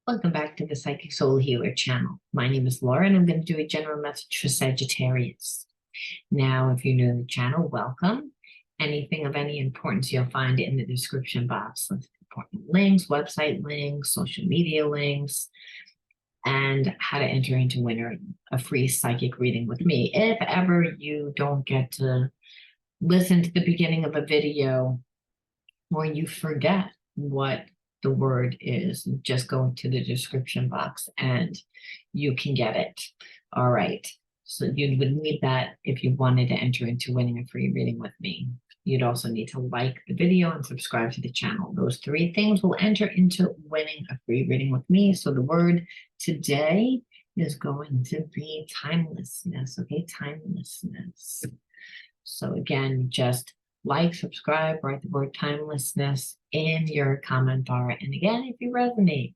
Welcome back to the Psychic Soul Healer channel. My name is Laura and I'm going to do a general message for Sagittarius. Now, if you're new to the channel, welcome. Anything of any importance you'll find in the description box. Important links, website links, social media links, and how to enter into winning a free psychic reading with me. If ever you don't get to listen to the beginning of a video or you forget what the word is, just go to the description box and you can get it. All right. So you would need that if you wanted to enter into winning a free reading with me. You'd also need to like the video and subscribe to the channel. Those three things will enter into winning a free reading with me. So the word today is going to be timelessness. Okay, timelessness. So again, just like, subscribe, write the word timelessness in your comment bar. And again, if you resonate,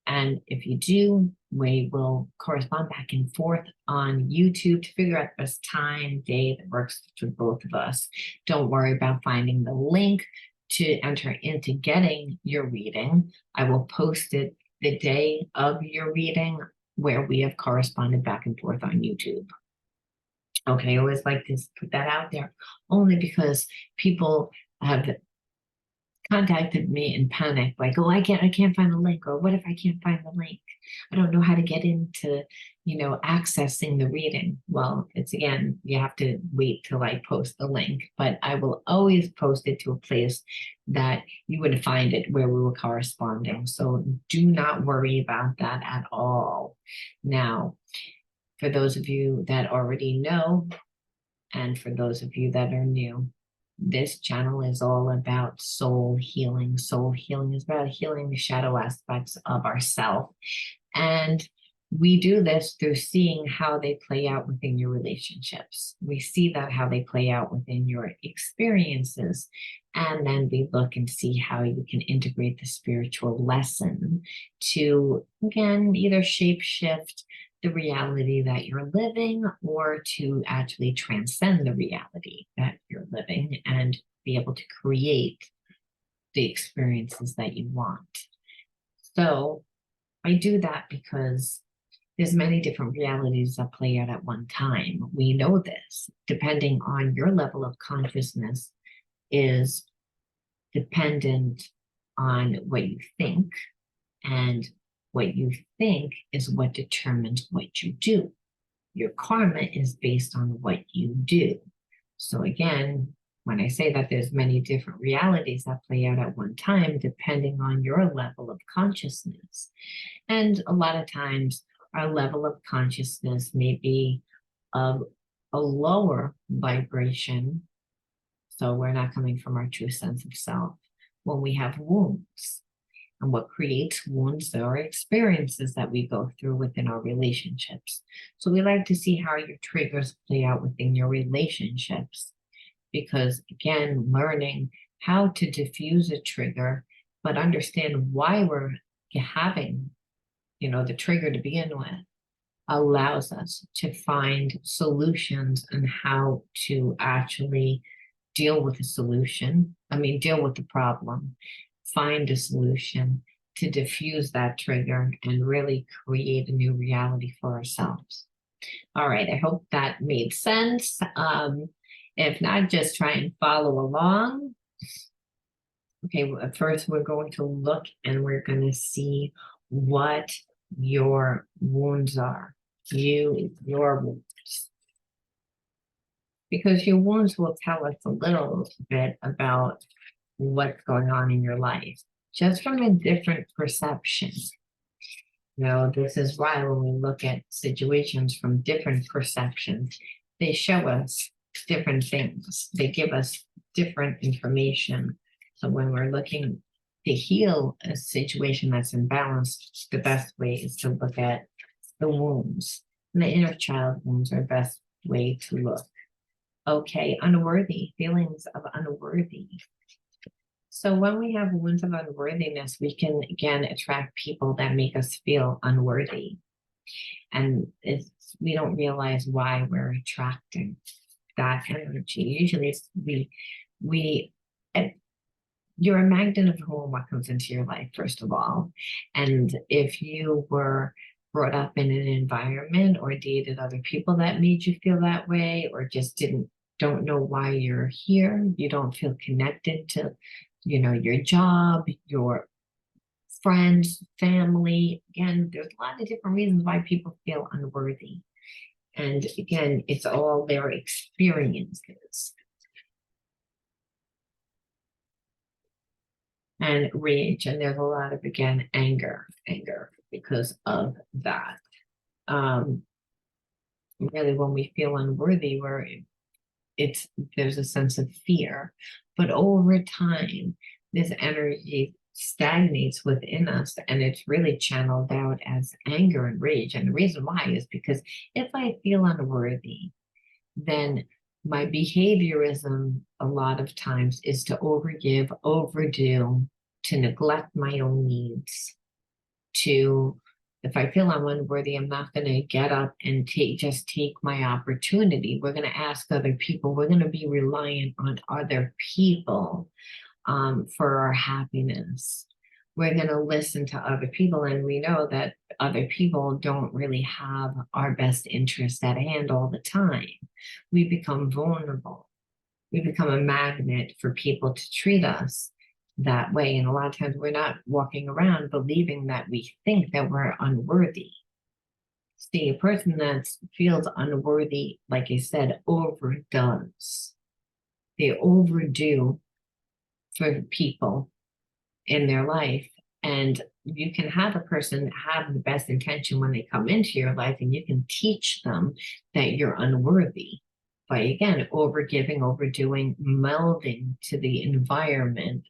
and if you do, we will correspond back and forth on YouTube to figure out the best time, day that works for both of us. Don't worry about finding the link to enter into getting your reading. I will post it the day of your reading where we have corresponded back and forth on YouTube. Okay, I always like to put that out there, only because people have contacted me in panic, like, oh, I can't find the link, or what if I can't find the link? I don't know how to get into, accessing the reading. Well, it's again, you have to wait till I post the link, but I will always post it to a place that you would find it where we were corresponding. So do not worry about that at all. Now, for those of you that already know, and for those of you that are new, this channel is all about soul healing. Soul healing is about healing the shadow aspects of ourselves. And we do this through seeing how they play out within your relationships. We see that how they play out within your experiences. And then we look and see how you can integrate the spiritual lesson to, again, either shape shift the reality that you're living, or to actually transcend the reality that you're living and be able to create the experiences that you want. So I do that because there's many different realities that play out at one time. We know this. Depending on your level of consciousness is dependent on what you think, and what you think is what determines what you do. Your karma is based on what you do. So again, when I say that there's many different realities that play out at one time, depending on your level of consciousness. And a lot of times our level of consciousness may be of a lower vibration. So we're not coming from our true sense of self. When we have wounds, and what creates wounds are experiences that we go through within our relationships. So we like to see how your triggers play out within your relationships. Because again, learning how to diffuse a trigger, but understand why we're having, the trigger to begin with, allows us to find solutions on how to actually deal with deal with the problem. Find a solution to diffuse that trigger and really create a new reality for ourselves. All right, I hope that made sense. If not, just try and follow along. Okay, first we're going to look and we're going to see what your wounds are. Your wounds. Because your wounds will tell us a little bit about what's going on in your life, just from a different perception. This is why when we look at situations from different perceptions, they show us different things. They give us different information. So when we're looking to heal a situation that's imbalanced, the best way is to look at the wounds. And the inner child wounds are the best way to look. Okay, unworthy, feelings of unworthy. So when we have wounds of unworthiness, we can, again, attract people that make us feel unworthy. And we don't realize why we're attracting that energy. Usually we you're a magnet of who and what comes into your life, first of all. And if you were brought up in an environment or dated other people that made you feel that way, or just don't know why you're here, you don't feel connected to, your job, your friends, family. Again, there's a lot of different reasons why people feel unworthy. And again, it's all their experiences. And rage, and there's a lot of, again, anger because of that. Really, when we feel unworthy, there's a sense of fear, but over time, this energy stagnates within us, and it's really channeled out as anger and rage. And the reason why is because if I feel unworthy, then my behaviorism a lot of times is to overgive, overdo, to neglect my own needs, if I feel I'm unworthy, I'm not going to get up and just take my opportunity. We're going to ask other people. We're going to be reliant on other people for our happiness. We're going to listen to other people, and we know that other people don't really have our best interest at hand all the time. We become vulnerable. We become a magnet for people to treat us that way. And a lot of times we're not walking around believing that we think that we're unworthy. See, a person that feels unworthy, like I said, overdoes. They overdo for people in their life. And you can have a person have the best intention when they come into your life, and you can teach them that you're unworthy by, again, overgiving, overdoing, molding to the environment,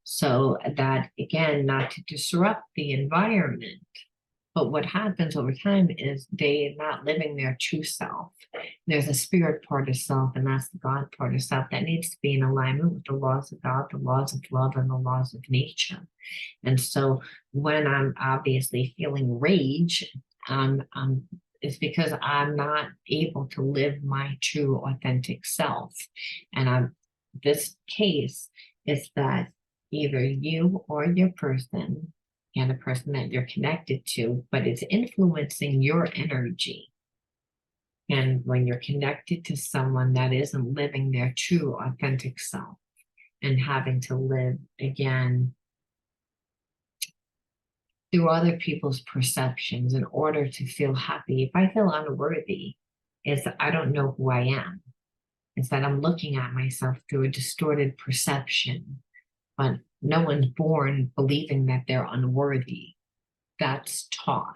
so that, again, not to disrupt the environment. But what happens over time is they're not living their true self. There's a spirit part of self, and that's the God part of self that needs to be in alignment with the laws of God, the laws of love, and the laws of nature. And so when I'm obviously feeling rage, it's because I'm not able to live my true, authentic self. And this case is that either you or your person, and a person that you're connected to, but it's influencing your energy. And when you're connected to someone that isn't living their true, authentic self and having to live, again, through other people's perceptions in order to feel happy. If I feel unworthy, it's I don't know who I am. It's that I'm looking at myself through a distorted perception. But no one's born believing that they're unworthy. That's taught.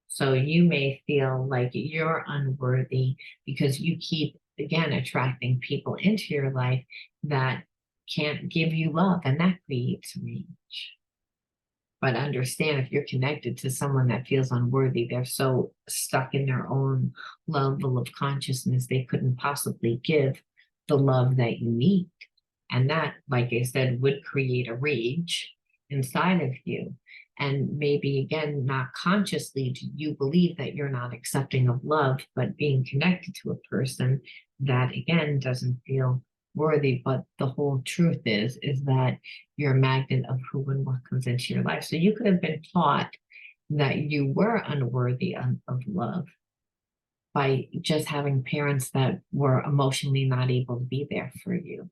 So you may feel like you're unworthy because you keep, again, attracting people into your life that can't give you love, and that creates rage. But understand, if you're connected to someone that feels unworthy, they're so stuck in their own level of consciousness, they couldn't possibly give the love that you need. And that, like I said, would create a rage inside of you. And maybe, again, not consciously do you believe that you're not accepting of love, but being connected to a person that, again, doesn't feel worthy. But the whole truth is that you're a magnet of who and what comes into your life. So you could have been taught that you were unworthy of love by just having parents that were emotionally not able to be there for you.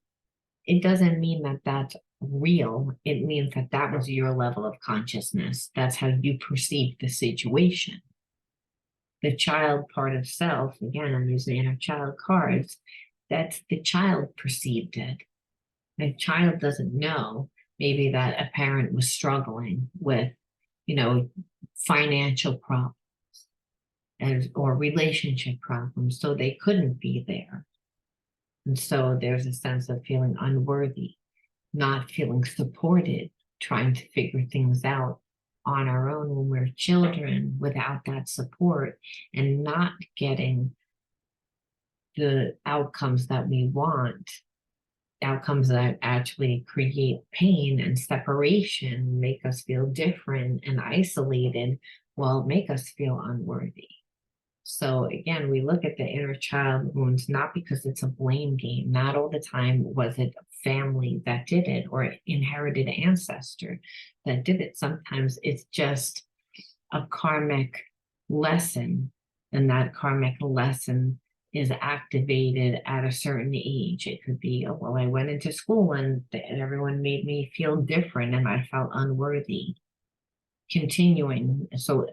It doesn't mean that that's real. It means that that was your level of consciousness. That's how you perceive the situation. The child part of self, again, I'm using inner child cards, that's the child perceived it. The child doesn't know maybe that a parent was struggling with, financial problems or relationship problems, so they couldn't be there. And so there's a sense of feeling unworthy, not feeling supported, trying to figure things out on our own when we're children without that support, and not getting the outcomes that we want, outcomes that actually create pain and separation, make us feel different and isolated, make us feel unworthy. So again, we look at the inner child wounds, not because it's a blame game. Not all the time was it family that did it or inherited ancestor that did it. Sometimes it's just a karmic lesson, and that karmic lesson is activated at a certain age. It could be, oh, well, I went into school and everyone made me feel different and I felt unworthy. Continuing, so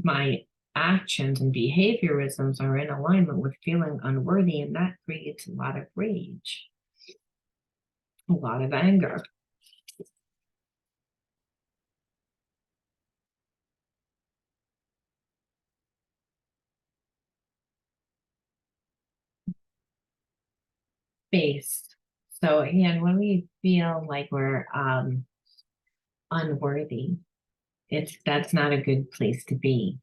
my actions and behaviorisms are in alignment with feeling unworthy, and that creates a lot of rage, a lot of anger. Space. So again, when we feel like we're unworthy, that's not a good place to be.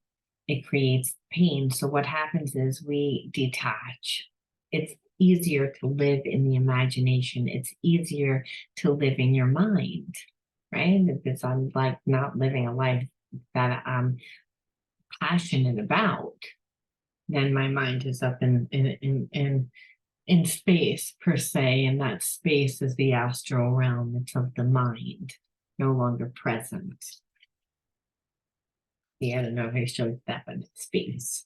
It creates pain. So what happens is we detach. It's easier to live in the imagination. It's easier to live in your mind, right? Because I'm like not living a life that I'm passionate about, then my mind is up in space per se, and that space is the astral realm. It's of the mind, no longer present. Yeah, I don't know if I showed that, but it's space.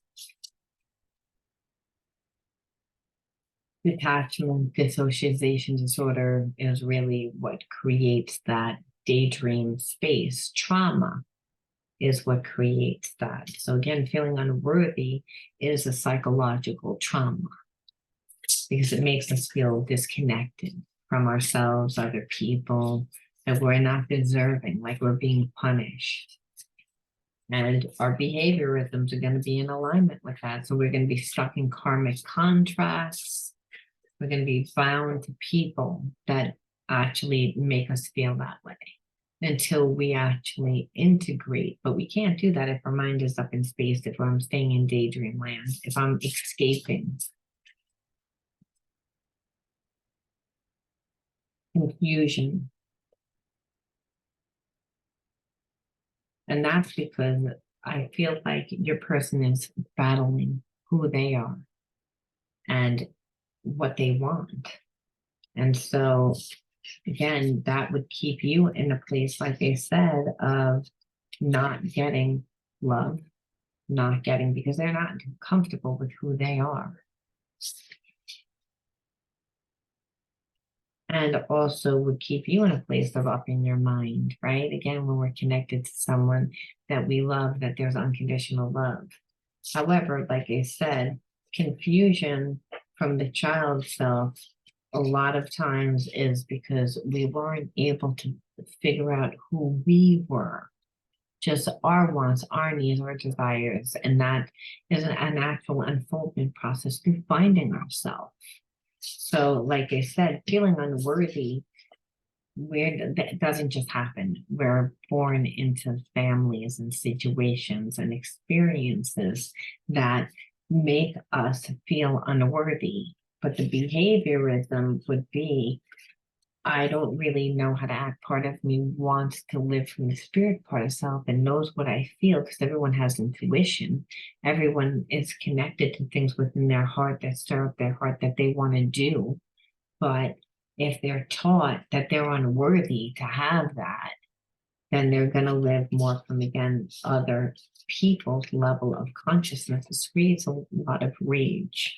Detachment, dissociation disorder is really what creates that daydream space. Trauma is what creates that. So again, feeling unworthy is a psychological trauma because it makes us feel disconnected from ourselves, other people, that we're not deserving, like we're being punished. And our behaviorisms are going to be in alignment with that. So we're going to be stuck in karmic contracts. We're going to be bound to people that actually make us feel that way until we actually integrate. But we can't do that if our mind is up in space, if I'm staying in daydream land, if I'm escaping. Confusion. And that's because I feel like your person is battling who they are and what they want. And so, again, that would keep you in a place, like I said, of not getting love, not getting, because they're not comfortable with who they are. And also would keep you in a place of upping your mind, right? Again, when we're connected to someone that we love, that there's unconditional love. However, like I said, confusion from the child self a lot of times is because we weren't able to figure out who we were, just our wants, our needs, our desires. And that is an actual unfoldment process through finding ourselves. So, like I said, feeling unworthy, that doesn't just happen. We're born into families and situations and experiences that make us feel unworthy. But the behaviorism would be, I don't really know how to act. Part of me wants to live from the spirit part of self and knows what I feel because everyone has intuition. Everyone is connected to things within their heart that stir up their heart that they want to do. But if they're taught that they're unworthy to have that, then they're going to live more from, again, other people's level of consciousness. This creates a lot of rage.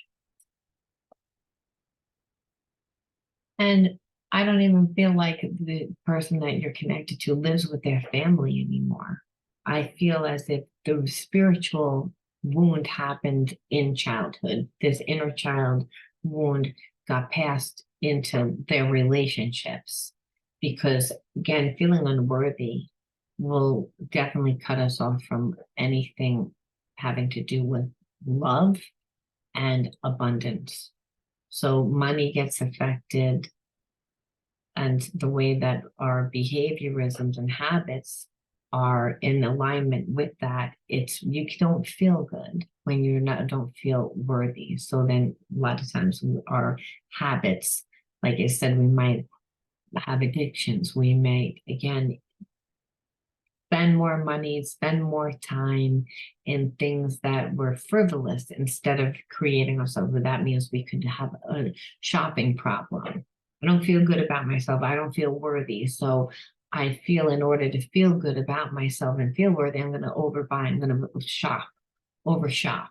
And I don't even feel like the person that you're connected to lives with their family anymore. I feel as if the spiritual wound happened in childhood. This inner child wound got passed into their relationships because, again, feeling unworthy will definitely cut us off from anything having to do with love and abundance. So money gets affected, and the way that our behaviorisms and habits are in alignment with that, it's, you don't feel good when you don't feel worthy. So then a lot of times our habits, like I said, we might have addictions. We may, again, spend more money, spend more time in things that were frivolous instead of creating ourselves. That means we could have a shopping problem. I don't feel good about myself. I don't feel worthy. So I feel in order to feel good about myself and feel worthy, I'm going to overbuy. I'm going to shop, overshop.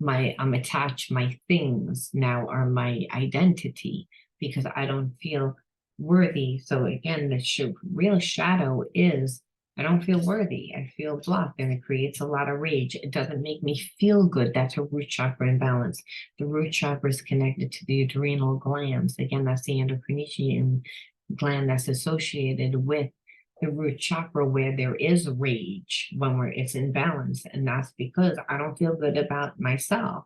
I'm attached. My things now are my identity because I don't feel worthy. So again, the real shadow is I don't feel worthy. I feel blocked, and it creates a lot of rage. It doesn't make me feel good. That's a root chakra imbalance. The root chakra is connected to the adrenal glands. Again, that's the endocrine gland that's associated with the root chakra, where there is rage when it's in balance. And that's because I don't feel good about myself.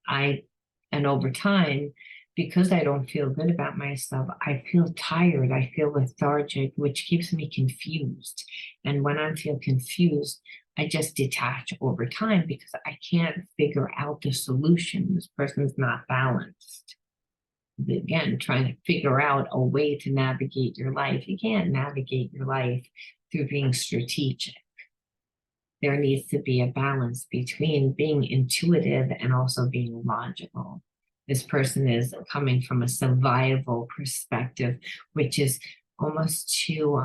And over time, because I don't feel good about myself, I feel tired, I feel lethargic, which keeps me confused. And when I feel confused, I just detach over time because I can't figure out the solution. This person's not balanced. Again, trying to figure out a way to navigate your life. You can't navigate your life through being strategic. There needs to be a balance between being intuitive and also being logical. This person is coming from a survival perspective, which is almost too,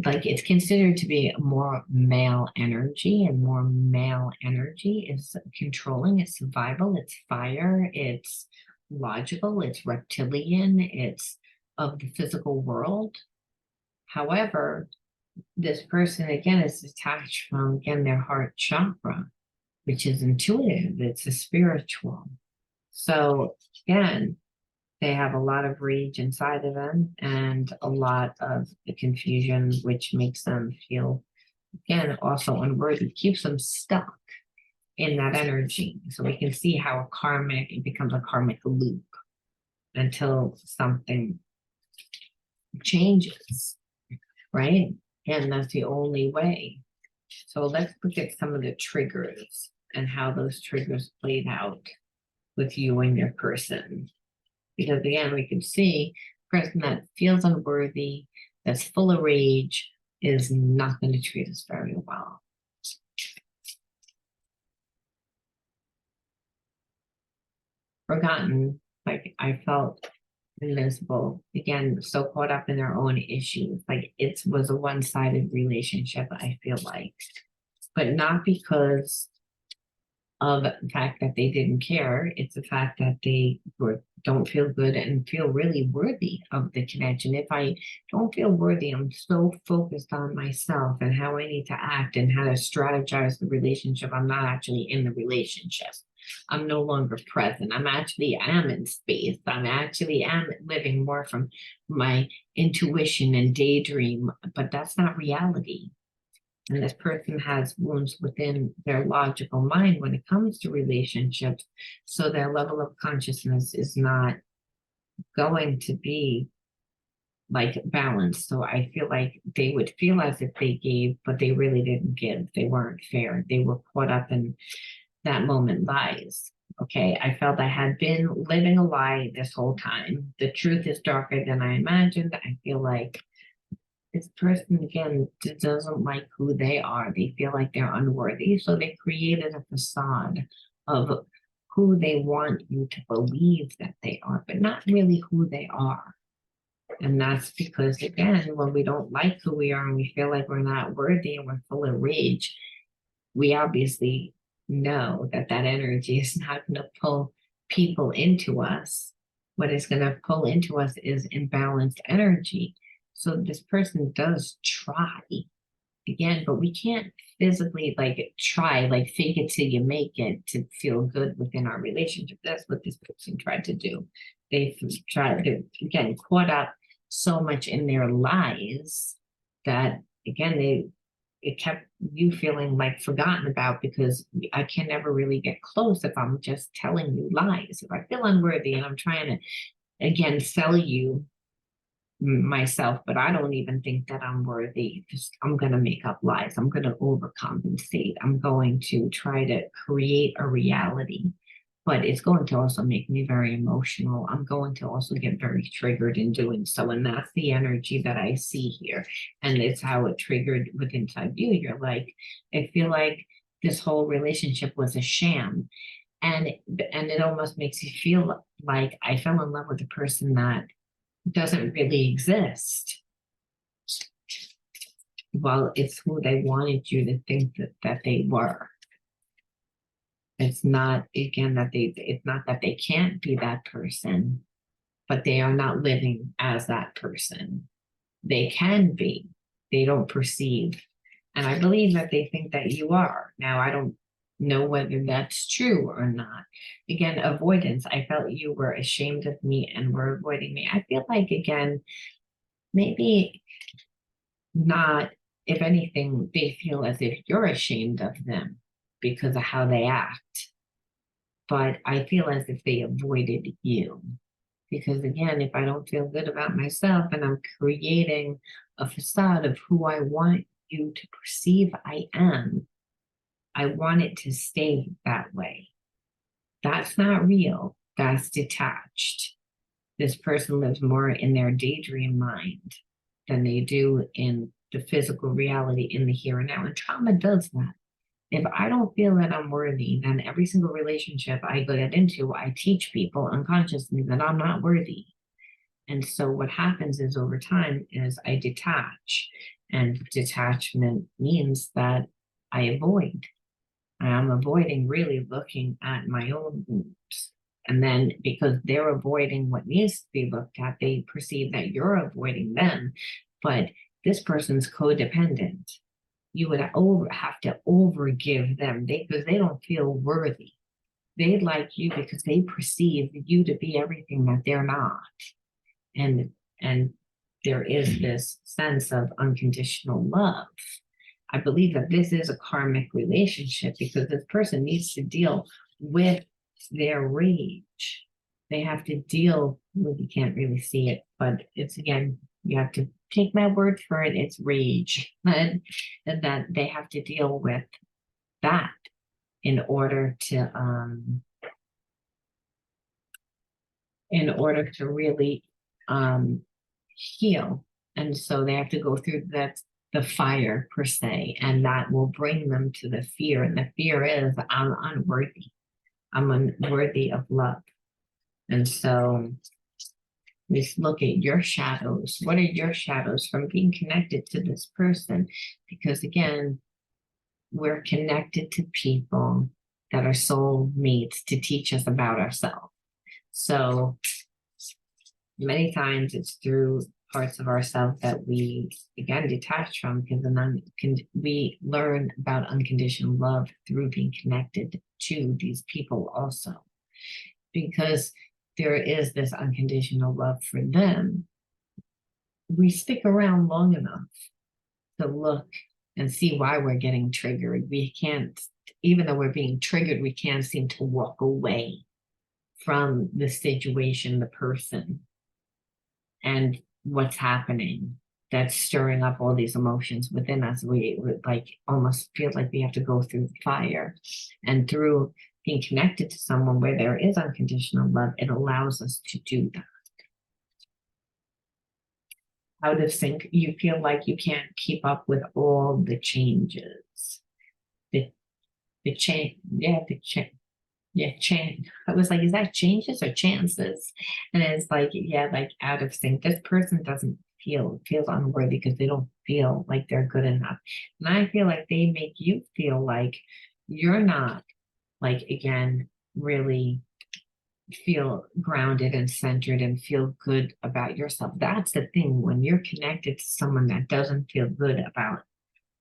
like it's considered to be more male energy, and more male energy is controlling, it's survival, it's fire, it's logical, it's reptilian, it's of the physical world. However, this person again is detached from again their heart chakra, which is intuitive, it's a spiritual. So again, they have a lot of rage inside of them and a lot of the confusion, which makes them feel again also unworthy, keeps them stuck in that energy. So we can see how it becomes a karmic loop until something changes, right? And that's the only way. So let's look at some of the triggers and how those triggers played out with you and your person. Because again, we can see a person that feels unworthy, that's full of rage, is not going to treat us very well. Forgotten, like I felt invisible, again, so caught up in their own issues. Like it was a one-sided relationship, I feel like. But not because of the fact that they didn't care. It's the fact that they don't feel good and feel really worthy of the connection. If I don't feel worthy, I'm so focused on myself and how I need to act and how to strategize the relationship. I'm not actually in the relationship. I'm no longer present. I'm in space. I'm living more from my intuition and daydream, but that's not reality. And this person has wounds within their logical mind when it comes to relationships. So their level of consciousness is not going to be like balanced. So I feel like they would feel as if they gave, but they really didn't give. They weren't fair. They were caught up in that moment lies. Okay, I felt I had been living a lie this whole time. The truth is darker than I imagined. I feel like this person again doesn't like who they are. They feel like they're unworthy. So they created a facade of who they want you to believe that they are, but not really who they are. And that's because, again, when we don't like who we are and we feel like we're not worthy and we're full of rage, we obviously know that that energy is not going to pull people into us. What is going to pull into us is imbalanced energy. So this person does try again, but we can't physically like try, like fake it till you make it to feel good within our relationship. That's what this person tried to do. They tried to, again, caught up so much in their lies that, again, it kept you feeling like forgotten about, because I can never really get close if I'm just telling you lies. If I feel unworthy and I'm trying to, again, sell you myself, but I don't even think that I'm worthy. Just I'm going to make up lies. I'm going to overcompensate. I'm going to try to create a reality. but it's going to also make me very emotional. I'm going to also get very triggered in doing so. And that's the energy that I see here. And it's how it triggered with inside you. You're like, I feel like this whole relationship was a sham. And it almost makes you feel like I fell in love with a person that doesn't really exist. Well, it's who they wanted you to think that they were. It's not, again, it's not that they can't be that person, but they are not living as that person. They can be, they don't perceive. And I believe that they think that you are. Now, I don't know whether that's true or not. Again, avoidance. I felt you were ashamed of me and were avoiding me. I feel like, again, maybe not, if anything, they feel as if you're ashamed of them because of how they act. But I feel as if they avoided you. Because again, if I don't feel good about myself and I'm creating a facade of who I want you to perceive I am, I want it to stay that way. That's not real. That's detached. This person lives more in their daydream mind than they do in the physical reality in the here and now. And trauma does that. If I don't feel that I'm worthy, then every single relationship I get into, I teach people unconsciously that I'm not worthy. And so what happens is over time is I detach. And detachment means that I avoid. I'm avoiding really looking at my own wounds. And then because they're avoiding what needs to be looked at, they perceive that you're avoiding them. But this person's codependent. You would have to overgive them because they don't feel worthy. They like you because they perceive you to be everything that they're not. And there is this sense of unconditional love. I believe that this is a karmic relationship because this person needs to deal with their rage. They have to deal with, you can't really see it, but it's, again, you have to take my word for it, it's rage. And that they have to deal with that in order to really heal. And so they have to go through the fire per se, and that will bring them to the fear. And the fear is I'm unworthy. I'm unworthy of love. And so let's look at your shadows. What are your shadows from being connected to this person? Because again, we're connected to people that are soul mates to teach us about ourselves. So many times it's through parts of ourselves that we, again, detach from, because we learn about unconditional love through being connected to these people also. Because there is this unconditional love for them, we stick around long enough to look and see why we're getting triggered. We can't, even though we're being triggered, we can't seem to walk away from the situation, the person, and what's happening that's stirring up all these emotions within us. We like almost feel like we have to go through the fire. And through being connected to someone where there is unconditional love, it allows us to do that. Out of sync, you feel like you can't keep up with all the changes. The change, yeah, the change. Yeah, change. I was like, is that changes or chances? And it's like, yeah, like out of sync. This person doesn't feels unworthy because they don't feel like they're good enough. And I feel like they make you feel like you're not, like, again, really feel grounded and centered and feel good about yourself. That's the thing. When you're connected to someone that doesn't feel good about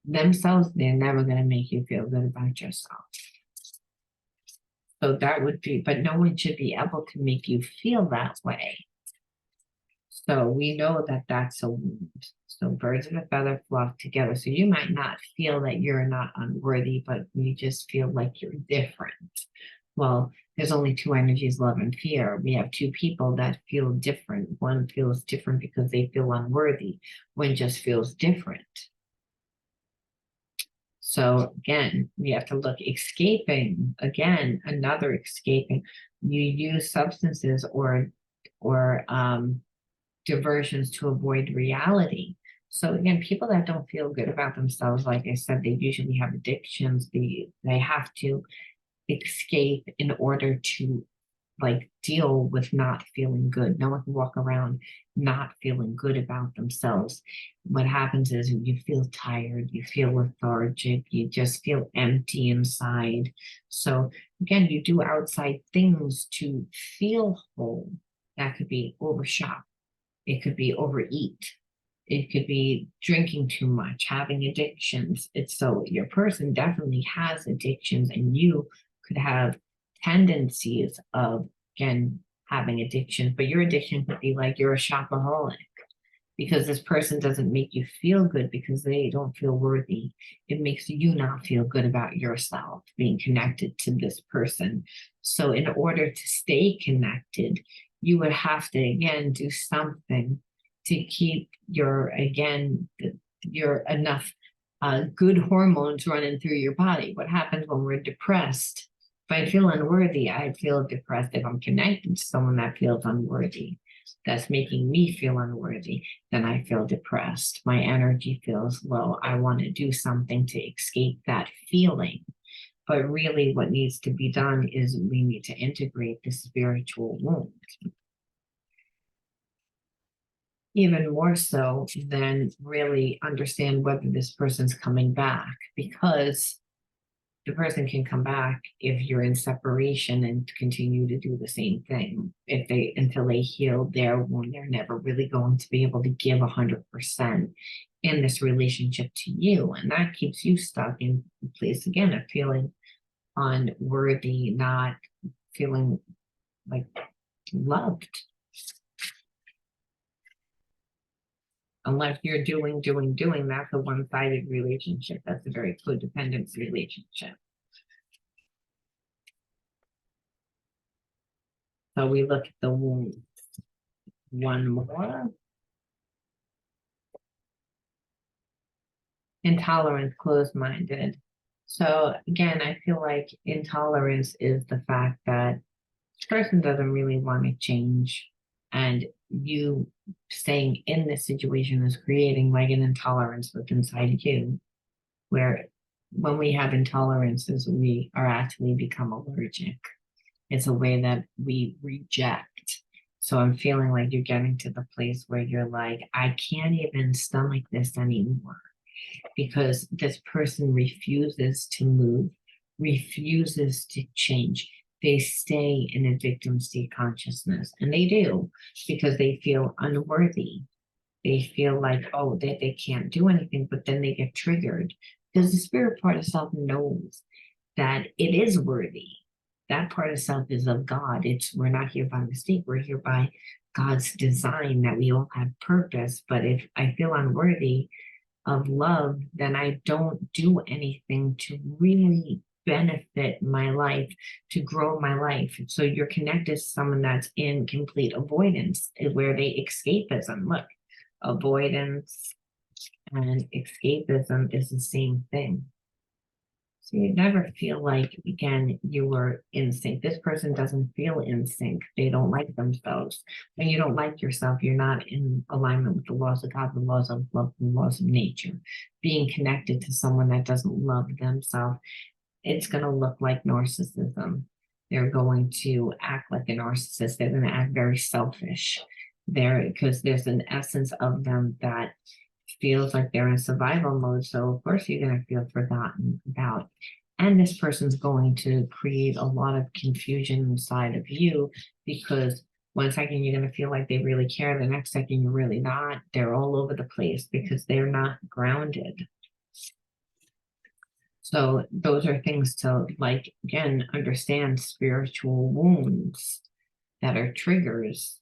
themselves, they're never going to make you feel good about yourself. So that would be, but no one should be able to make you feel that way. So we know that that's a wound. So birds of a feather flock together. So you might not feel that you're not unworthy, but you just feel like you're different. Well, there's only two energies, love and fear. We have two people that feel different. One feels different because they feel unworthy. One just feels different. So again, we have to look, escaping, again, another escaping. You use substances or diversions to avoid reality. So again, people that don't feel good about themselves, like I said, they usually have addictions. They have to escape in order to like deal with not feeling good. No one can walk around not feeling good about themselves. What happens is you feel tired, you feel lethargic, you just feel empty inside. So again, you do outside things to feel whole. That could be overshop, it could be overeat, it could be drinking too much, having addictions. It's so your person definitely has addictions, and you could have tendencies of, again, having addictions, but your addiction could be like you're a shopaholic because this person doesn't make you feel good because they don't feel worthy. It makes you not feel good about yourself being connected to this person. So in order to stay connected, you would have to, again, do something to keep your, again, your enough good hormones running through your body. What happens when we're depressed? If I feel unworthy, I feel depressed. If I'm connected to someone that feels unworthy, that's making me feel unworthy, then I feel depressed. My energy feels low. I want to do something to escape that feeling. But really, what needs to be done is we need to integrate the spiritual wound. Even more so than really understand whether this person's coming back, because the person can come back if you're in separation and continue to do the same thing. If they, until they heal their wound, they're never really going to be able to give 100% in this relationship to you. And that keeps you stuck in place again of feeling unworthy, not feeling like loved. Unless you're doing, that's a one-sided relationship. That's a very codependent relationship. So we look at the wound. One more. Intolerance, closed-minded. So again, I feel like intolerance is the fact that this person doesn't really want to change, and you staying in this situation is creating like an intolerance within inside you, where when we have intolerances, we are actually become allergic. It's a way that we reject. So I'm feeling like you're getting to the place where you're like, I can't even stomach this anymore because this person refuses to move, refuses to change. They stay in a victim state consciousness, and they do because they feel unworthy. They feel like, oh, they can't do anything, but then they get triggered because the spirit part of self knows that it is worthy. That part of self is of God. We're not here by mistake. We're here by God's design that we all have purpose. But if I feel unworthy of love, then I don't do anything to really benefit my life, to grow my life. So you're connected to someone that's in complete avoidance, where they escapism. Look, avoidance and escapism is the same thing. So you never feel like, again, you were in sync. This person doesn't feel in sync. They don't like themselves. When you don't like yourself, you're not in alignment with the laws of God, the laws of love, the laws of nature. Being connected to someone that doesn't love themselves, it's going to look like narcissism. They're going to act like a narcissist. They're going to act very selfish. Because there's an essence of them that feels like they're in survival mode. So of course you're going to feel forgotten about. And this person's going to create a lot of confusion inside of you, because one second you're going to feel like they really care, the next second you're really not. They're all over the place because they're not grounded. So those are things to, like, again, understand spiritual wounds that are triggers.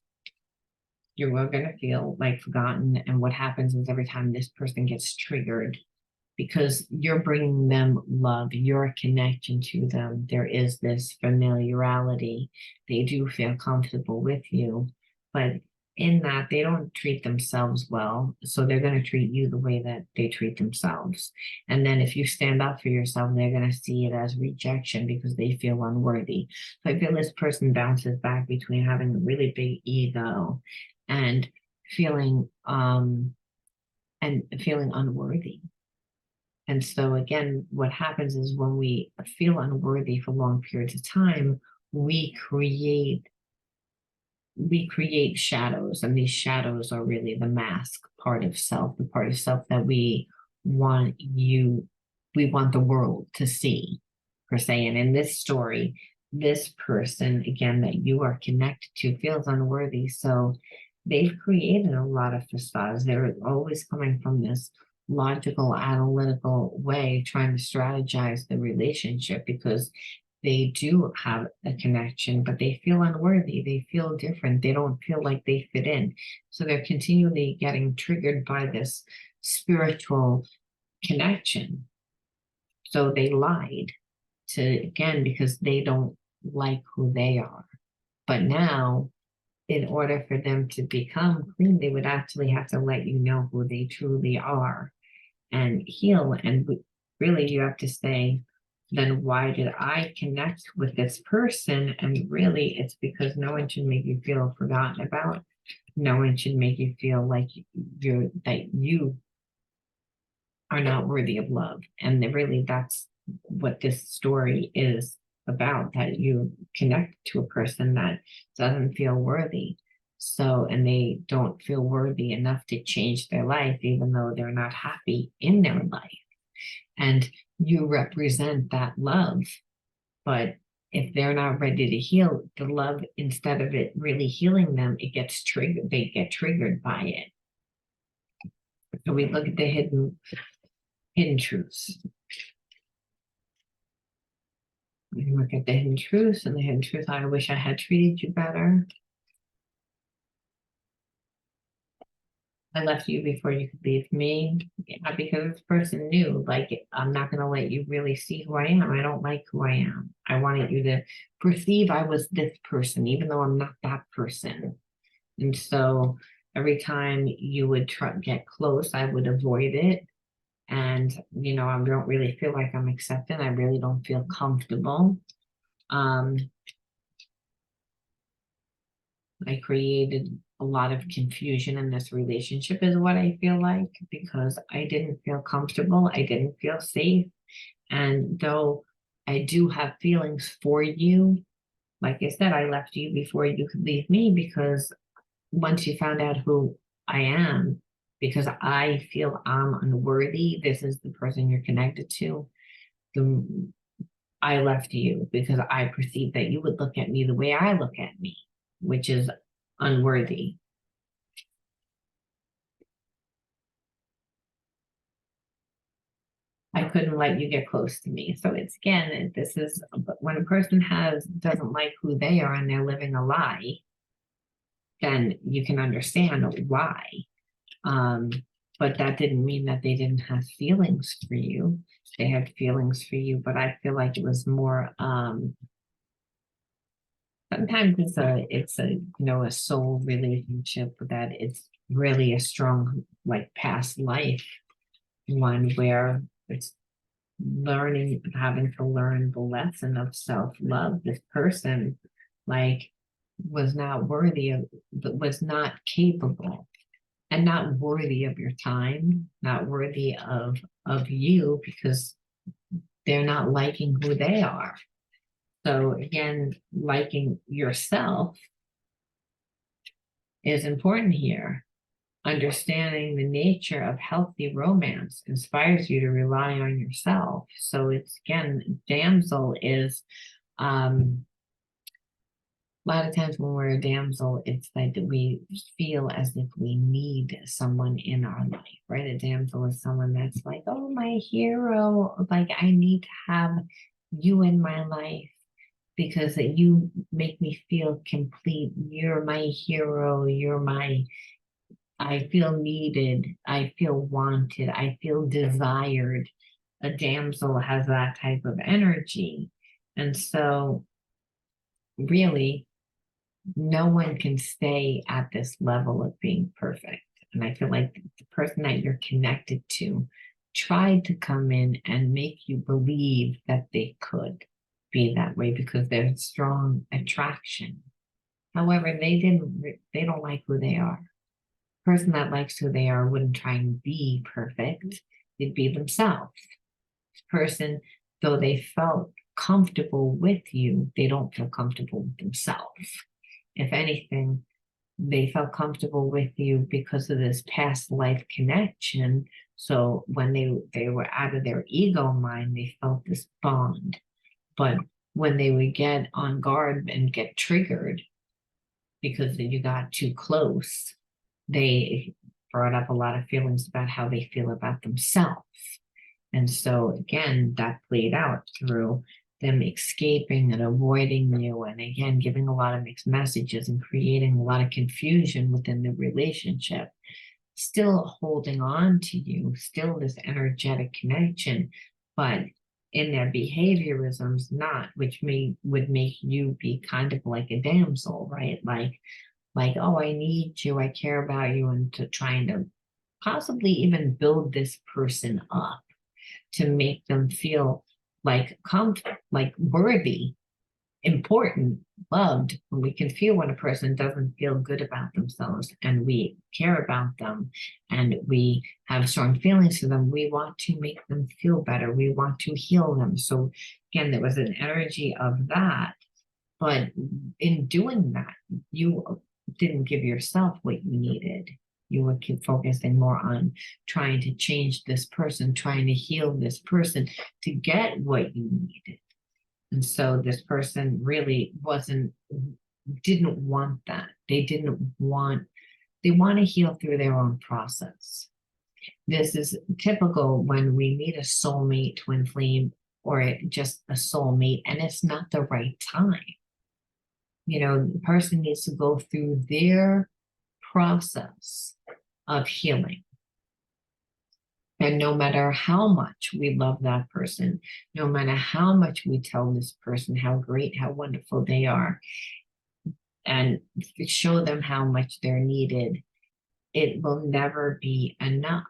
You're going to feel like forgotten. And what happens is every time this person gets triggered, because you're bringing them love, your connection to them, there is this familiarity. They do feel comfortable with you, but in that they don't treat themselves well, so they're going to treat you the way that they treat themselves. And then if you stand up for yourself, they're going to see it as rejection because they feel unworthy. So I feel this person bounces back between having a really big ego and feeling unworthy. And so again, what happens is when we feel unworthy for long periods of time, we create shadows, and these shadows are really the mask part of self, the part of self that we want the world to see, per se. And in this story, this person, again, that you are connected to feels unworthy. So they've created a lot of facades. They're always coming from this logical, analytical way, trying to strategize the relationship because they do have a connection, but they feel unworthy. They feel different. They don't feel like they fit in. So they're continually getting triggered by this spiritual connection. So they lied again, because they don't like who they are. But now, in order for them to become clean, they would actually have to let you know who they truly are and heal. And really, you have to say, then why did I connect with this person? And really, it's because no one should make you feel forgotten about. No one should make you feel like you are not worthy of love. And really, that's what this story is about, that you connect to a person that doesn't feel worthy. So, and they don't feel worthy enough to change their life, even though they're not happy in their life. And you represent that love. But if they're not ready to heal the love, instead of it really healing them, it gets triggered. They get triggered by it. So we look at the hidden truths. We look at the hidden truths, and the hidden truth: I wish I had treated you better. I left you before you could leave me. Yeah, because this person knew, like, I'm not going to let you really see who I am. I don't like who I am. I wanted you to perceive I was this person, even though I'm not that person. And so every time you would get close, I would avoid it. And, I don't really feel like I'm accepted. I really don't feel comfortable. I created a lot of confusion in this relationship, is what I feel like, because I didn't feel comfortable. I didn't feel safe. And though I do have feelings for you, like I said, I left you before you could leave me, because once you found out who I am, because I feel I'm unworthy, this is the person you're connected to, I left you because I perceived that you would look at me the way I look at me, which is unworthy. I couldn't let you get close to me. So it's, again, this is when a person doesn't like who they are and they're living a lie, then you can understand why. But that didn't mean that they didn't have feelings for you. They had feelings for you, but I feel like it was more, sometimes it's a soul relationship, that it's really a strong, like, past life one, where it's having to learn the lesson of self-love. This person, like, was not worthy of, was not capable, and not worthy of your time, not worthy of you, because they're not liking who they are. So again, liking yourself is important here. Understanding the nature of healthy romance inspires you to rely on yourself. So it's, again, Damsel is, a lot of times when we're a damsel, it's like we feel as if we need someone in our life, right? A damsel is someone that's like, oh, my hero, like, I need to have you in my life because you make me feel complete. You're my hero. I feel needed. I feel wanted. I feel desired. A damsel has that type of energy. And so really, no one can stay at this level of being perfect. And I feel like the person that you're connected to tried to come in and make you believe that they could be that way because there's strong attraction. However, they don't like who they are. Person that likes who they are wouldn't try and be perfect. They'd be themselves. Person, though they felt comfortable with you, they don't feel comfortable with themselves. If anything, they felt comfortable with you because of this past life connection. So when they were out of their ego mind, they felt this bond. But when they would get on guard and get triggered because you got too close, they brought up a lot of feelings about how they feel about themselves. And so again, that played out through them escaping and avoiding you, and again, giving a lot of mixed messages and creating a lot of confusion within the relationship, still holding on to you, still this energetic connection, but in their behaviorisms, not, which would make you be kind of like a damsel, right? Like, oh, I need you, I care about you, and to trying to possibly even build this person up to make them feel like like worthy, important, loved. When we can feel when a person doesn't feel good about themselves and we care about them and we have strong feelings for them, we want to make them feel better. We want to heal them. So again, there was an energy of that. But in doing that, you didn't give yourself what you needed. You were focusing more on trying to change this person, trying to heal this person to get what you needed. And so this person really didn't want that. They want to heal through their own process. This is typical when we meet a soulmate, twin flame, or just a soulmate, and it's not the right time. The person needs to go through their process of healing. And no matter how much we love that person, no matter how much we tell this person how great, how wonderful they are, and show them how much they're needed, it will never be enough.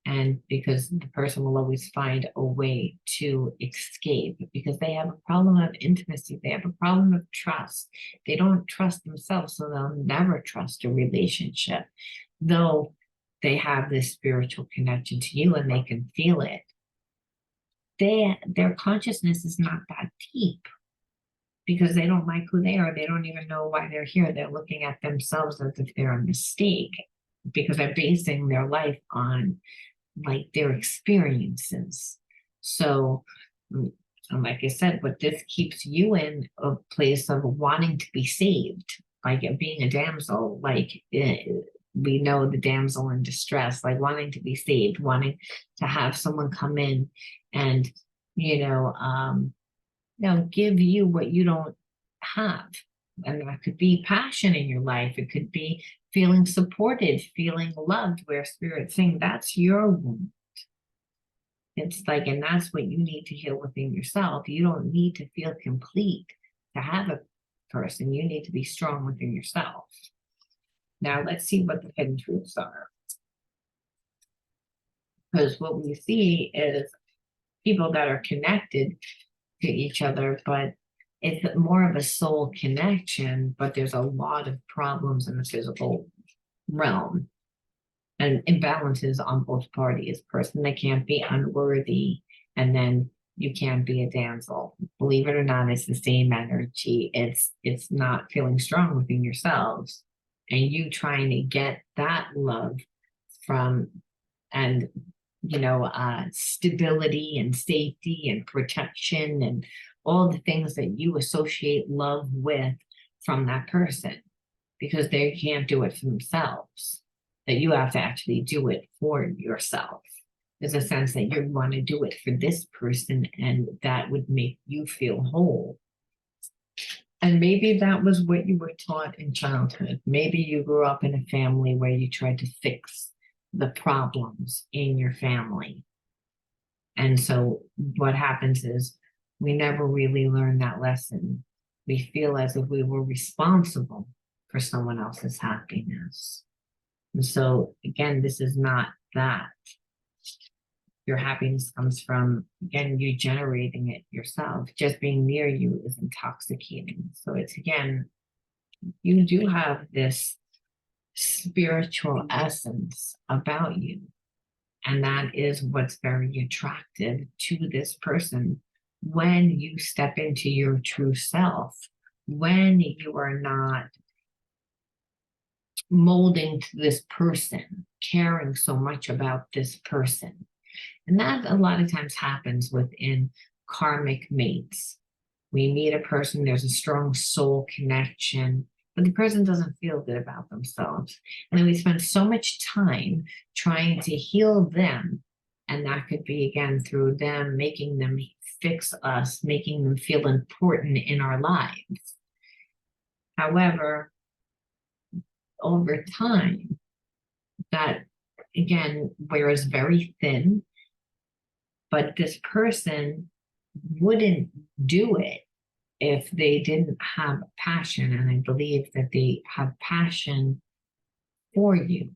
And because the person will always find a way to escape because they have a problem of intimacy, they have a problem of trust. They don't trust themselves, so they'll never trust a relationship. Though they have this spiritual connection to you and they can feel it, their consciousness is not that deep because they don't like who they are. They don't even know why they're here. They're looking at themselves as if they're a mistake because they're basing their life on like their experiences. So, like I said, but this keeps you in a place of wanting to be saved, like being a damsel, like we know the damsel in distress, like wanting to be saved, wanting to have someone come in and, give you what you don't have. And that could be passion in your life. It could be feeling supported, feeling loved, where spirit's saying that's your wound. It's like, and that's what you need to heal within yourself. You don't need to feel complete to have a person. You need to be strong within yourself. Now let's see what the hidden truths are. Because what we see is people that are connected to each other, but it's more of a soul connection, but there's a lot of problems in the physical realm and imbalances on both parties. Person that can't be unworthy, and then you can't be a damsel. Believe it or not, it's the same energy. It's not feeling strong within yourselves, and you trying to get that love from and stability and safety and protection and all the things that you associate love with from that person, because they can't do it for themselves, that you have to actually do it for yourself. There's a sense that you want to do it for this person, and that would make you feel whole. And maybe that was what you were taught in childhood. Maybe you grew up in a family where you tried to fix the problems in your family. And so what happens is we never really learn that lesson. We feel as if we were responsible for someone else's happiness. And so, again, this is not that. Your happiness comes from, again, you generating it yourself. Just being near you is intoxicating. So it's, again, you do have this spiritual essence about you. And that is what's very attractive to this person when you step into your true self, when you are not molding to this person, caring so much about this person. And that a lot of times happens within karmic mates. We meet a person, there's a strong soul connection, but the person doesn't feel good about themselves. And then we spend so much time trying to heal them. And that could be, again, through them making them fix us, making them feel important in our lives. However, over time, that, again, wears very thin, but this person wouldn't do it if they didn't have passion. And I believe that they have passion for you.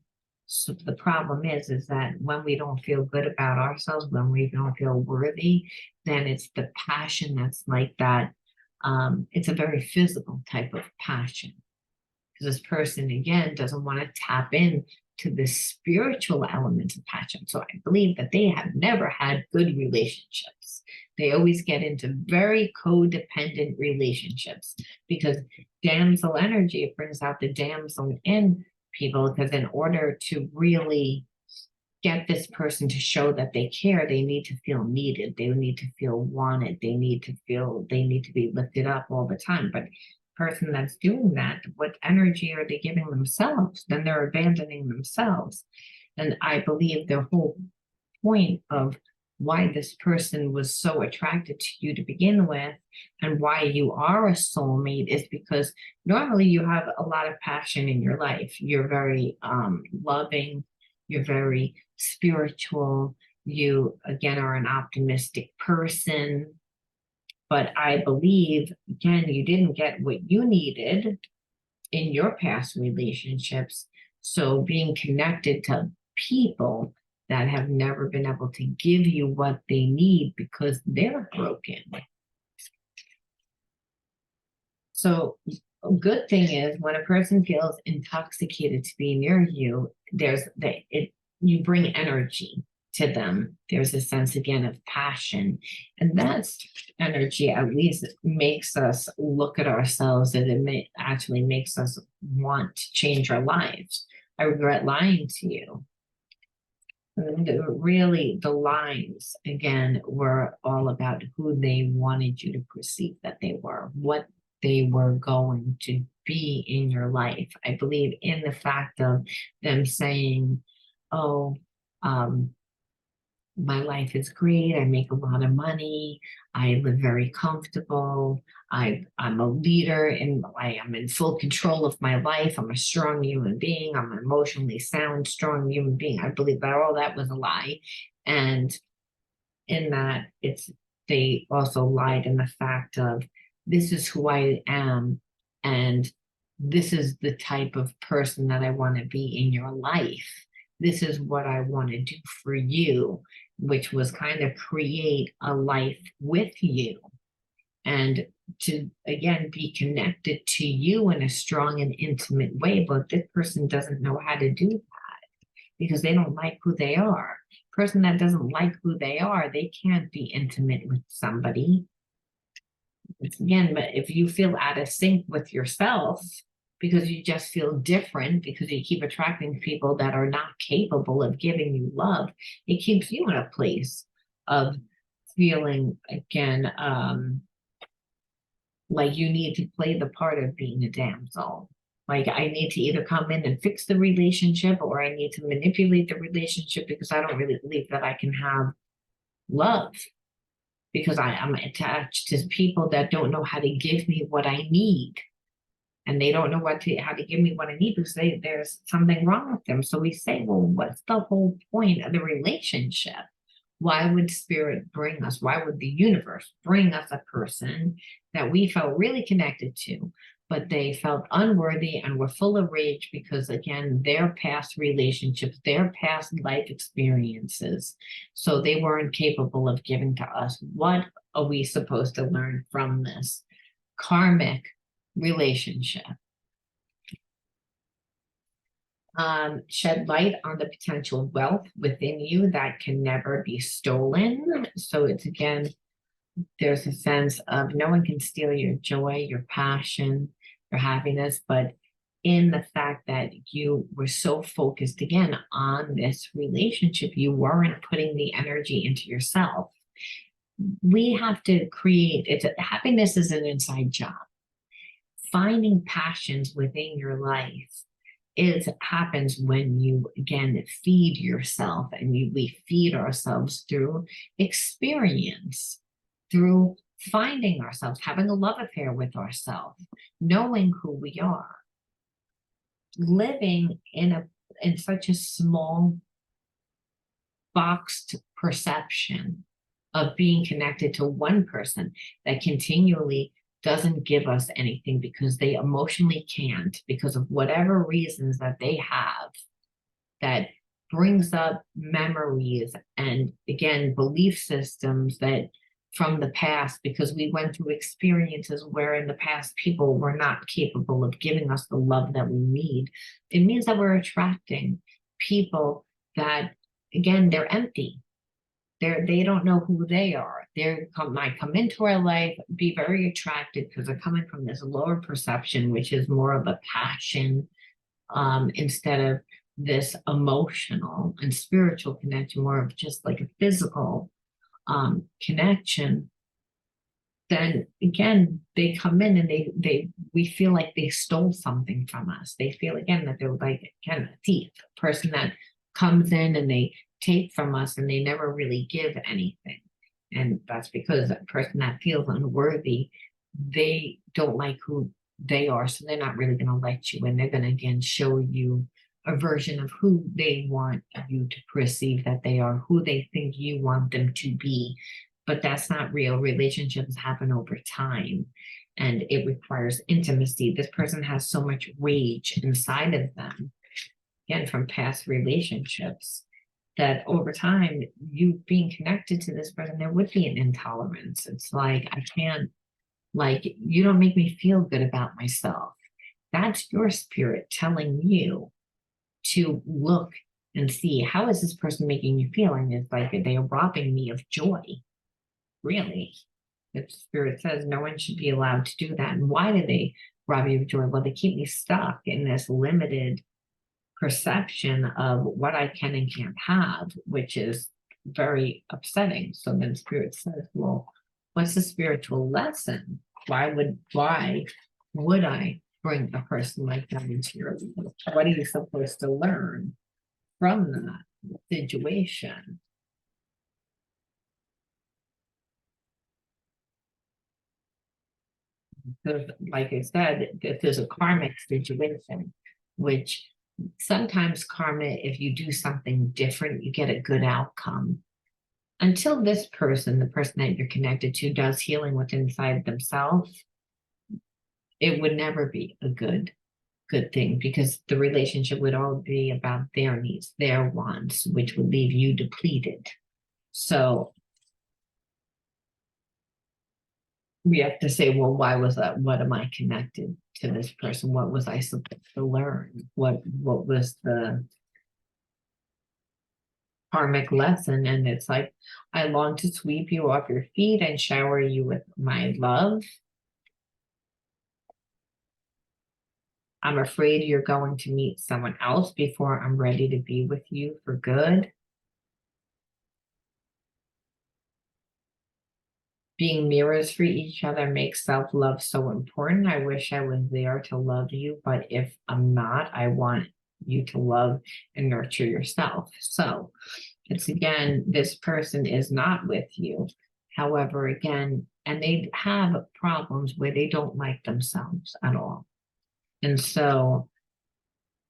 So the problem is that when we don't feel good about ourselves, when we don't feel worthy, then it's the passion that's like that. It's a very physical type of passion. Because this person, again, doesn't want to tap in to the spiritual elements of passion. So I believe that they have never had good relationships. They always get into very codependent relationships because damsel energy, it brings out the damsel in people, because in order to really get this person to show that they care, they need to feel needed. They need to feel wanted. They need to be lifted up all the time. But person that's doing that, what energy are they giving themselves? Then they're abandoning themselves. And I believe the whole point of why this person was so attracted to you to begin with and why you are a soulmate is because normally you have a lot of passion in your life. You're very loving, you're very spiritual, you, again, are an optimistic person. But I believe, again, you didn't get what you needed in your past relationships. So being connected to people that have never been able to give you what they need because they're broken. So a good thing is when a person feels intoxicated to be near you, you bring energy to them. There's a sense, again, of passion. And that's energy at least makes us look at ourselves, and it actually makes us want to change our lives. I regret lying to you. And really, the lines, again, were all about who they wanted you to perceive that they were, what they were going to be in your life. I believe in the fact of them saying, oh, my life is great. I make a lot of money. I live very comfortable. I'm a leader and I am in full control of my life. I'm a strong human being. I'm an emotionally sound, strong human being. I believe that all that was a lie. And in that, they also lied in the fact of this is who I am and this is the type of person that I want to be in your life. This is what I want to do for you, which was kind of create a life with you and to, again, be connected to you in a strong and intimate way. But this person doesn't know how to do that because they don't like who they are. Person that doesn't like who they are, they can't be intimate with somebody. Again, but if you feel out of sync with yourself, because you just feel different, because you keep attracting people that are not capable of giving you love, it keeps you in a place of feeling, again, like you need to play the part of being a damsel. Like I need to either come in and fix the relationship or I need to manipulate the relationship because I don't really believe that I can have love because I'm attached to people that don't know how to give me what I need. And they don't know how to give me what I need because there's something wrong with them. So we say, well, what's the whole point of the relationship? Why would spirit bring us? Why would the universe bring us a person that we felt really connected to, but they felt unworthy and were full of rage because, again, their past relationships, their past life experiences, so they weren't capable of giving to us? What are we supposed to learn from this karmic relationship? Shed light on the potential wealth within you that can never be stolen. So it's, again, there's a sense of no one can steal your joy, your passion, your happiness, but in the fact that you were so focused, again, on this relationship, you weren't putting the energy into yourself. We have to create, happiness is an inside job. Finding passions within your life happens when you, again, feed yourself, and we feed ourselves through experience, through finding ourselves, having a love affair with ourselves, knowing who we are, living in such a small boxed perception of being connected to one person that continually doesn't give us anything because they emotionally can't, because of whatever reasons that they have, that brings up memories and, again, belief systems that from the past, because we went through experiences where in the past people were not capable of giving us the love that we need. It means that we're attracting people that, again, they're empty. They don't know who they are. Might come into our life, be very attracted because they're coming from this lower perception, which is more of a passion, instead of this emotional and spiritual connection, more of just like a physical connection. Then again, they come in and we feel like they stole something from us. They feel, again, that they're like, again, a thief, a person that comes in and they take from us and they never really give anything. And that's because a person that feels unworthy, they don't like who they are, so they're not really going to let you in. They're going to, again, show you a version of who they want you to perceive that they are, who they think you want them to be. But that's not real. Relationships happen over time, and it requires intimacy. This person has so much rage inside of them, again, from past relationships, that over time, you being connected to this person, there would be an intolerance. It's like, I can't, like, you don't make me feel good about myself. That's your spirit telling you to look and see, how is this person making you feel? And it's like, they are robbing me of joy. Really? The spirit says no one should be allowed to do that. And why do they rob you of joy? Well, they keep me stuck in this limited perception of what I can and can't have, which is very upsetting. So then spirit says, well, what's the spiritual lesson? Why would I bring a person like that into your life? What are you supposed to learn from that situation? Because, like I said, if there's a karmic situation, which sometimes karma, if you do something different, you get a good outcome. Until this person, the person that you're connected to, does healing within inside themselves, it would never be a good thing, because the relationship would all be about their needs, their wants, which would leave you depleted. So we have to say, well, why was that? What am I connected to this person? What was I supposed to learn? What was the karmic lesson? And it's like, I long to sweep you off your feet and shower you with my love. I'm afraid you're going to meet someone else before I'm ready to be with you for good. Being mirrors for each other makes self-love so important. I wish I was there to love you, but if I'm not, I want you to love and nurture yourself. So it's, again, this person is not with you. However, again, and they have problems where they don't like themselves at all. And so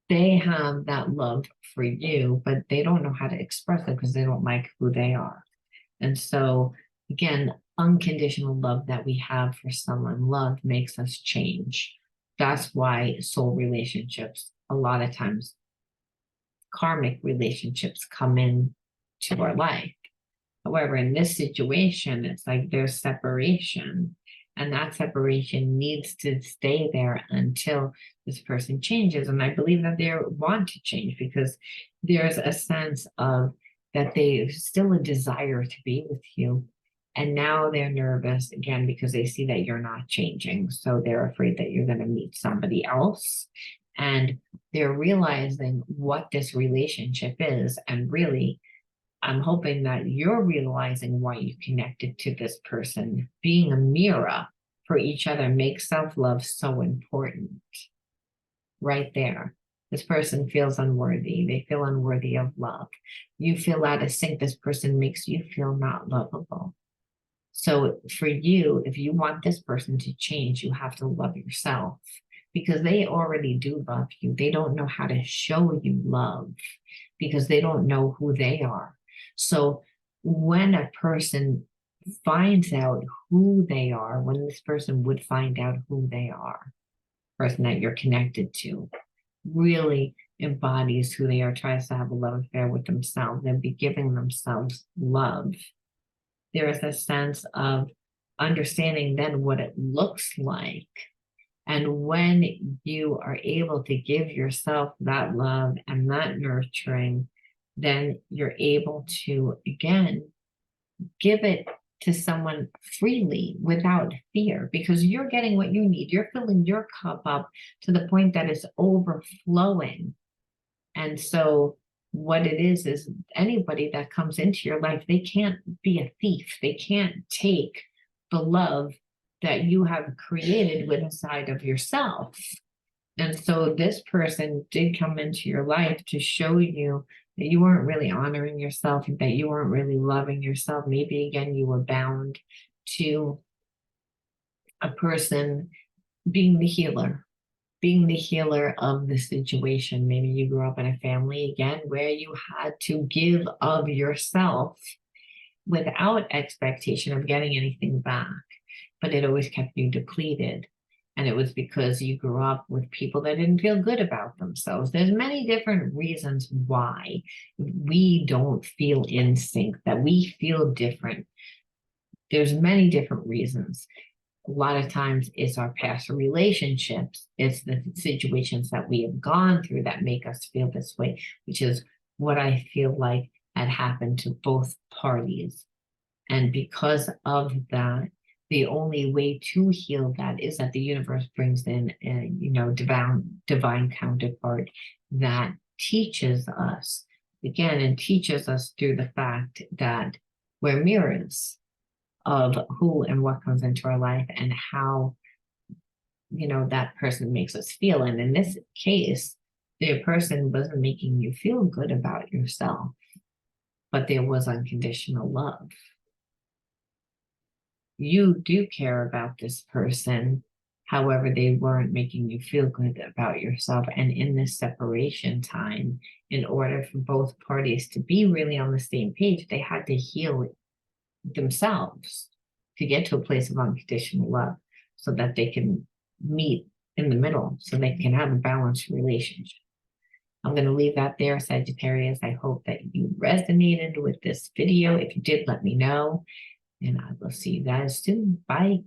they have that love for you, but they don't know how to express it because they don't like who they are. And so, again, unconditional love that we have for someone, love makes us change. That's why soul relationships, a lot of times, karmic relationships come in to our life. However, in this situation, it's like there's separation, and that separation needs to stay there until this person changes. And I believe that they want to change because there's a sense of that they still a desire to be with you. And now they're nervous again because they see that you're not changing. So they're afraid that you're going to meet somebody else. And they're realizing what this relationship is. And really, I'm hoping that you're realizing why you connected to this person. Being a mirror for each other makes self-love so important. Right there. This person feels unworthy. They feel unworthy of love. You feel out of sync. This person makes you feel not lovable. So for you, if you want this person to change, you have to love yourself because they already do love you. They don't know how to show you love because they don't know who they are. So when a person finds out who they are, when this person would find out who they are, person that you're connected to, really embodies who they are, tries to have a love affair with themselves and be giving themselves love. There is a sense of understanding then what it looks like. And when you are able to give yourself that love and that nurturing, then you're able to, again, give it to someone freely without fear because you're getting what you need. You're filling your cup up to the point that it's overflowing. And so what it is anybody that comes into your life, they can't be a thief. They can't take the love that you have created with a side of yourself. And so this person did come into your life to show you that you weren't really honoring yourself, that you weren't really loving yourself. Maybe again, you were bound to a person being the healer of the situation. Maybe you grew up in a family again where you had to give of yourself without expectation of getting anything back, but it always kept you depleted. And it was because you grew up with people that didn't feel good about themselves. There's many different reasons why we don't feel in sync, that we feel different. There's many different reasons. A lot of times it's our past relationships. It's the situations that we have gone through that make us feel this way, which is what I feel like had happened to both parties. And because of that, the only way to heal that is that the universe brings in a, divine counterpart that teaches us again and teaches us through the fact that we're mirrors of who and what comes into our life and how that person makes us feel. And in this case, the person wasn't making you feel good about yourself, but there was unconditional love. You do care about this person. However, they weren't making you feel good about yourself. And in this separation time, in order for both parties to be really on the same page, they had to heal themselves to get to a place of unconditional love so that they can meet in the middle, so they can have a balanced relationship. I'm going to leave that there, Sagittarius. I hope that you resonated with this video. If you did, let me know. And I will see you guys soon. Bye.